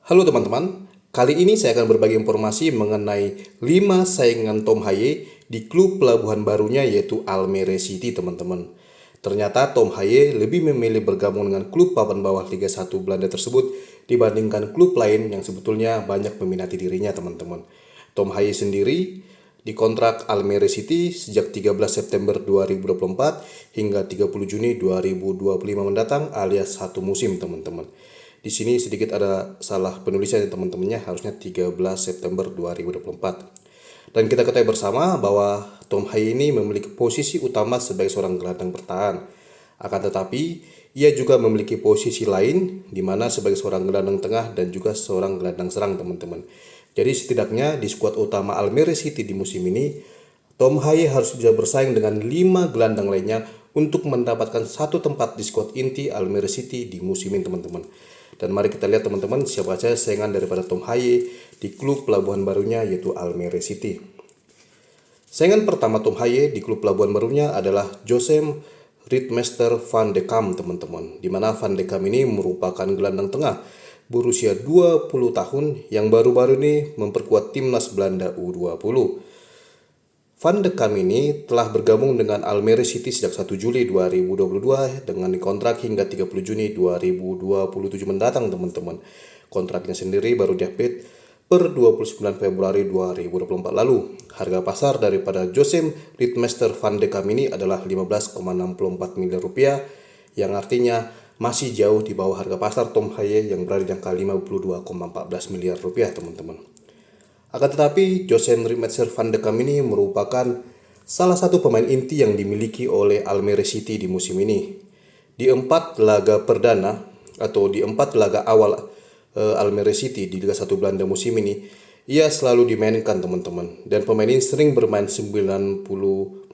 Halo teman-teman, kali ini saya akan berbagi informasi mengenai 5 saingan Tom Haye di klub pelabuhan barunya yaitu Almere City teman-teman. Ternyata Tom Haye lebih memilih bergabung dengan klub papan bawah Liga 1 Belanda tersebut dibandingkan klub lain yang sebetulnya banyak meminati dirinya teman-teman. Tom Haye sendiri dikontrak Almere City sejak 13 September 2024 hingga 30 Juni 2025 mendatang alias satu musim teman-teman. Di sini sedikit ada salah penulisan ya teman-temannya, harusnya 13 September 2024. Dan kita ketahui bersama bahwa Tom Haye ini memiliki posisi utama sebagai seorang gelandang bertahan. Akan tetapi, ia juga memiliki posisi lain di mana sebagai seorang gelandang tengah dan juga seorang gelandang serang teman-teman. Jadi setidaknya di skuad utama Almere City di musim ini, Tom Haye harus bisa bersaing dengan 5 gelandang lainnya untuk mendapatkan satu tempat di skuad inti Almere City di musim ini teman-teman. Dan mari kita lihat teman-teman siapa saja saingan daripada Tom Haye di klub pelabuhan barunya yaitu Almere City. Saingan pertama Tom Haye di klub pelabuhan barunya adalah Josem Ritmeester van de Kam teman-teman. Di mana Van de Kam ini merupakan gelandang tengah berusia 20 tahun yang baru-baru ini memperkuat timnas Belanda U20. Van de Kam ini telah bergabung dengan Almere City sejak 1 Juli 2022 dengan dikontrak hingga 30 Juni 2027 mendatang teman-teman. Kontraknya sendiri baru diupdate per 29 Februari 2024 lalu. Harga pasar daripada Josem Ritmeester van de Kam ini adalah 15,64 miliar rupiah yang artinya masih jauh di bawah harga pasar Tom Haye yang berada di angka 52,14 miliar rupiah teman-teman. Akan tetapi, Josem Ritmeester van de Kam ini merupakan salah satu pemain inti yang dimiliki oleh Almere City di musim ini. Di 4 laga perdana atau di 4 laga awal Almere City di Liga 1 Belanda musim ini, ia selalu dimainkan teman-teman. Dan pemain ini sering bermain 90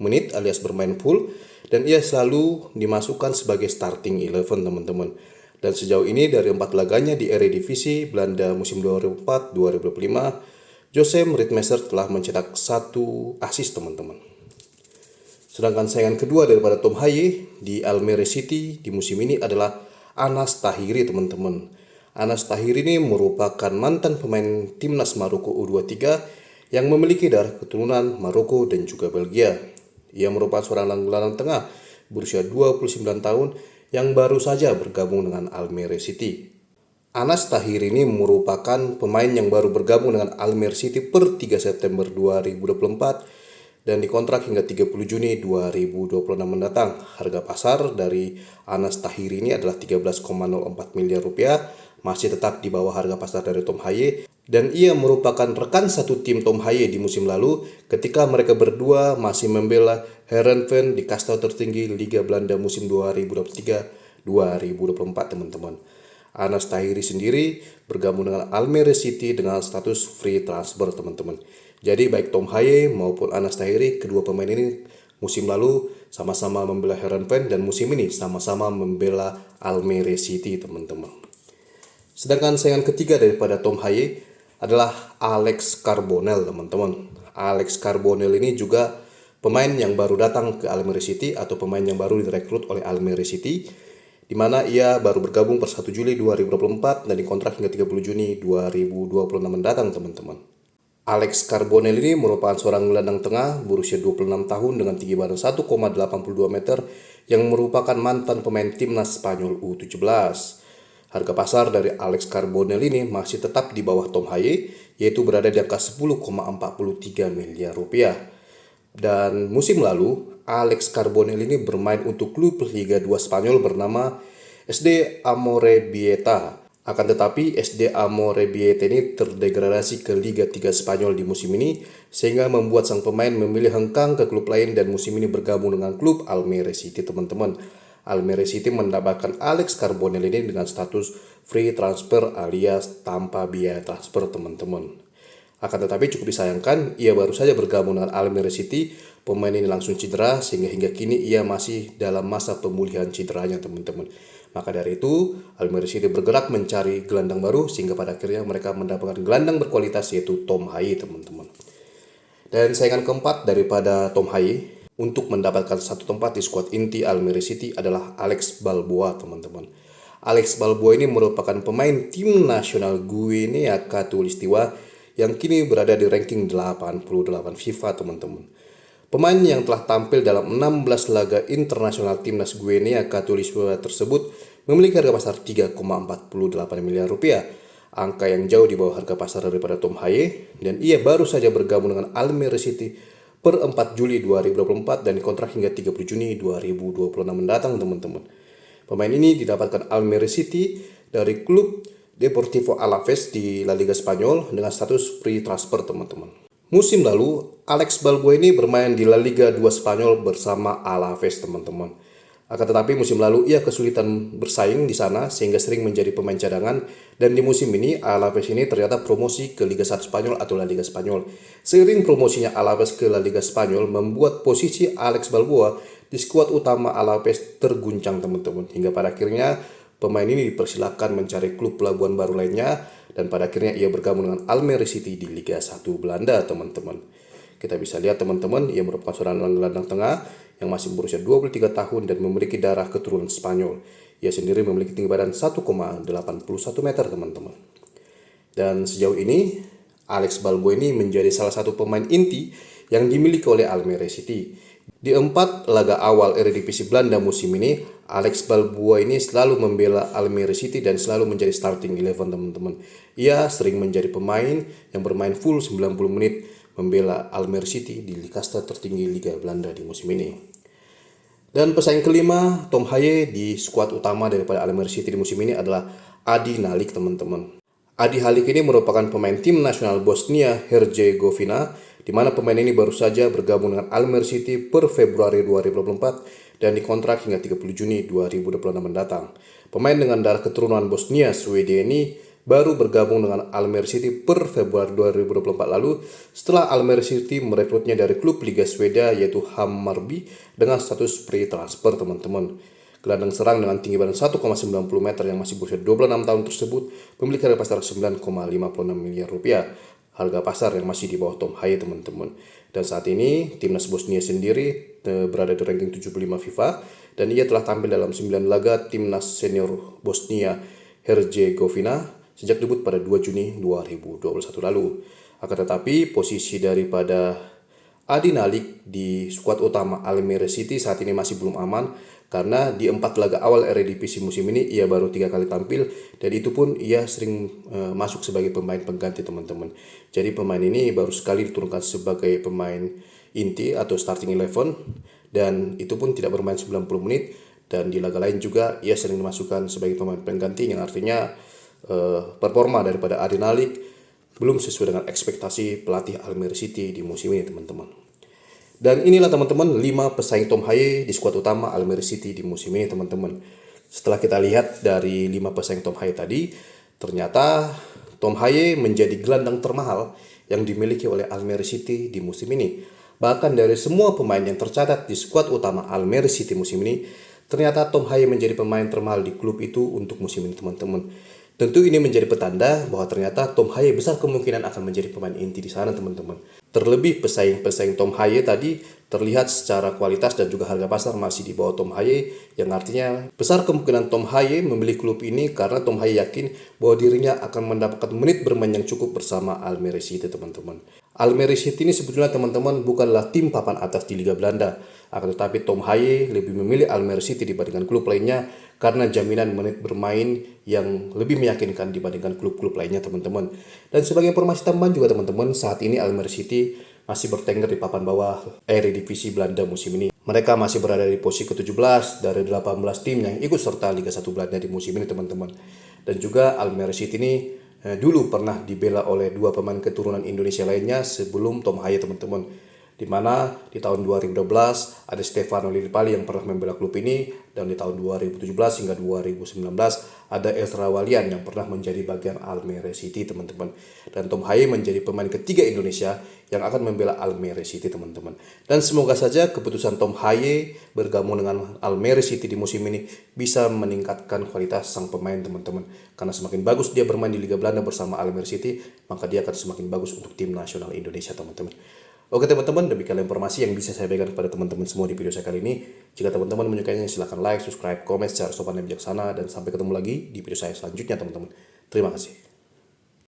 menit alias bermain full dan ia selalu dimasukkan sebagai starting 11 teman-teman. Dan sejauh ini dari 4 laganya di Eredivisie Belanda musim 2004-2025, Josem Ritmeester telah mencetak 1 assist teman-teman. Sedangkan saingan kedua daripada Tom Haye di Almere City di musim ini adalah Anas Tahiri teman-teman. Anas Tahiri ini merupakan mantan pemain timnas Maroko U23 yang memiliki darah keturunan Maroko dan juga Belgia. Ia merupakan seorang gelandang tengah berusia 29 tahun yang baru saja bergabung dengan Almere City. Anas Tahiri ini merupakan pemain yang baru bergabung dengan Almere City per 3 September 2024 dan dikontrak hingga 30 Juni 2026 mendatang. Harga pasar dari Anas Tahiri ini adalah 13,04 miliar rupiah, masih tetap di bawah harga pasar dari Tom Haye, dan ia merupakan rekan satu tim Tom Haye di musim lalu ketika mereka berdua masih membela Heerenveen di kasta tertinggi Liga Belanda musim 2023-2024 teman-teman. Anas Tahiri sendiri bergabung dengan Almere City dengan status free transfer teman-teman. Jadi baik Tom Haye maupun Anas Tahiri, kedua pemain ini musim lalu sama-sama membela Heerenveen dan musim ini sama-sama membela Almere City teman-teman. Sedangkan saingan ketiga daripada Tom Haye adalah Alex Carbonell teman-teman. Alex Carbonell ini juga pemain yang baru datang ke Almere City atau pemain yang baru direkrut oleh Almere City, di mana ia baru bergabung per 1 Juli 2024 dan dikontrak hingga 30 Juni 2026 mendatang teman-teman. Alex Carbonell ini merupakan seorang gelandang tengah berusia 26 tahun dengan tinggi badan 1,82 meter yang merupakan mantan pemain timnas Spanyol U17. Harga pasar dari Alex Carbonell ini masih tetap di bawah Tom Haye, yaitu berada di angka 10,43 miliar rupiah. Dan musim lalu, Alex Carbonell ini bermain untuk klub Liga 2 Spanyol bernama SD Amorebieta. Akan tetapi SD Amorebieta ini terdegradasi ke Liga 3 Spanyol di musim ini, sehingga membuat sang pemain memilih hengkang ke klub lain dan musim ini bergabung dengan klub Almere City teman-teman. Almere City mendapatkan Alex Carbonell ini dengan status free transfer alias tanpa biaya transfer teman-teman. Akan tetapi cukup disayangkan, ia baru saja bergabung dengan Almere City, pemain ini langsung cedera sehingga hingga kini ia masih dalam masa pemulihan cederanya teman-teman. Maka dari itu, Almere City bergerak mencari gelandang baru sehingga pada akhirnya mereka mendapatkan gelandang berkualitas yaitu Tom Haye teman-teman. Dan saingan keempat daripada Tom Haye untuk mendapatkan satu tempat di skuad inti Almere City adalah Alex Balboa teman-teman. Alex Balboa ini merupakan pemain tim nasional Guinea Khatulistiwa yang kini berada di ranking 88 FIFA, teman-teman. Pemain yang telah tampil dalam 16 laga internasional timnas Guinea Khatulistiwa tersebut memiliki harga pasar 3,48 miliar rupiah. Angka yang jauh di bawah harga pasar daripada Tom Haye, dan ia baru saja bergabung dengan Almere City per 4 Juli 2024 dan dikontrak hingga 30 Juni 2026 mendatang, teman-teman. Pemain ini didapatkan Almere City dari klub Deportivo Alaves di La Liga Spanyol dengan status free transfer, teman-teman. Musim lalu, Alex Balboa ini bermain di La Liga 2 Spanyol bersama Alaves, teman-teman. Akan tetapi musim lalu ia kesulitan bersaing di sana sehingga sering menjadi pemain cadangan, dan di musim ini Alaves ini ternyata promosi ke Liga 1 Spanyol atau La Liga Spanyol. Seiring promosinya Alaves ke La Liga Spanyol membuat posisi Alex Balboa di skuad utama Alaves terguncang, teman-teman, hingga pada akhirnya pemain ini dipersilakan mencari klub pelabuhan baru lainnya, dan pada akhirnya ia bergabung dengan Almere City di Liga 1 Belanda, teman-teman. Kita bisa lihat, teman-teman, ia merupakan seorang gelandang tengah yang masih berusia 23 tahun dan memiliki darah keturunan Spanyol. Ia sendiri memiliki tinggi badan 1,81 meter, teman-teman. Dan sejauh ini Alex Balboa ini menjadi salah satu pemain inti yang dimiliki oleh Almere City. Di 4 laga awal Eredivisie Belanda musim ini, Alex Balboa ini selalu membela Almere City dan selalu menjadi starting 11, teman-teman. Ia sering menjadi pemain yang bermain full 90 menit membela Almere City di kasta tertinggi Liga Belanda di musim ini. Dan pesaing kelima Tom Haye di skuad utama daripada Almere City di musim ini adalah Adi Nalik, teman-teman. Adi Nalik ini merupakan pemain tim nasional Bosnia Herzegovina, di mana pemain ini baru saja bergabung dengan Almere City per Februari 2024 dan dikontrak hingga 30 Juni 2026 mendatang. Pemain dengan darah keturunan Bosnia Swedia ini baru bergabung dengan Almere City per Februari 2024 lalu setelah Almere City merekrutnya dari klub Liga Swedia yaitu Hammarby dengan status free transfer, teman-teman. Gelandang serang dengan tinggi badan 1,90 meter yang masih berusia 26 tahun tersebut memiliki harga pasar 9,56 miliar rupiah. Harga pasar yang masih di bawah Tom Haye, teman-teman. Dan saat ini timnas Bosnia sendiri berada di ranking 75 FIFA dan ia telah tampil dalam 9 laga timnas senior Bosnia Herzegovina sejak debut pada 2 Juni 2021 lalu. Akan tetapi posisi daripada Adi Nalik di skuad utama Almere City saat ini masih belum aman, karena di 4 laga awal Eredivisie musim ini ia baru 3 kali tampil, dan itu pun ia sering masuk sebagai pemain pengganti, teman-teman. Jadi pemain ini baru sekali diturunkan sebagai pemain inti atau starting 11, dan itu pun tidak bermain 90 menit, dan di laga lain juga ia sering dimasukkan sebagai pemain pengganti, yang artinya performa daripada Adi Nalik belum sesuai dengan ekspektasi pelatih Almere City di musim ini, teman-teman. Dan inilah, teman-teman, 5 pesaing Tom Haye di skuad utama Almere City di musim ini, teman-teman. Setelah kita lihat dari 5 pesaing Tom Haye tadi, ternyata Tom Haye menjadi gelandang termahal yang dimiliki oleh Almere City di musim ini. Bahkan dari semua pemain yang tercatat di skuad utama Almere City musim ini, ternyata Tom Haye menjadi pemain termahal di klub itu untuk musim ini, teman-teman. Tentu ini menjadi petanda bahwa ternyata Tom Haye besar kemungkinan akan menjadi pemain inti di sana, teman-teman. Terlebih pesaing-pesaing Tom Haye tadi terlihat secara kualitas dan juga harga pasar masih di bawah Tom Haye, yang artinya besar kemungkinan Tom Haye memilih klub ini karena Tom Haye yakin bahwa dirinya akan mendapatkan menit bermain yang cukup bersama Almere City, teman-teman. Almere City ini sebetulnya, teman-teman, bukanlah tim papan atas di Liga Belanda. Akan tetapi Tom Haye lebih memilih Almere City dibandingkan klub lainnya karena jaminan menit bermain yang lebih meyakinkan dibandingkan klub-klub lainnya, teman-teman. Dan sebagai informasi tambahan juga, teman-teman, saat ini Almere City masih bertengger di papan bawah Eredivisie Belanda musim ini. Mereka masih berada di posisi ke-17 dari 18 tim yang ikut serta Liga 1 Belanda di musim ini, teman-teman. Dan juga Almere City ini dulu pernah dibela oleh 2 pemain keturunan Indonesia lainnya sebelum Tom Haye, teman-teman. Di mana di tahun 2012 ada Stefano Lillipali yang pernah membela klub ini, dan di tahun 2017 hingga 2019 ada Ezra Walian yang pernah menjadi bagian Almere City, teman-teman. Dan Tom Haye menjadi pemain ketiga Indonesia yang akan membela Almere City, teman-teman. Dan semoga saja keputusan Tom Haye bergabung dengan Almere City di musim ini bisa meningkatkan kualitas sang pemain, teman-teman. Karena semakin bagus dia bermain di Liga Belanda bersama Almere City, maka dia akan semakin bagus untuk tim nasional Indonesia, teman-teman. Oke teman-teman, demikian informasi yang bisa saya berikan kepada teman-teman semua di video saya kali ini. Jika teman-teman menyukainya, silahkan like, subscribe, komen secara sopan dan bijaksana. Dan sampai ketemu lagi di video saya selanjutnya teman-teman. Terima kasih.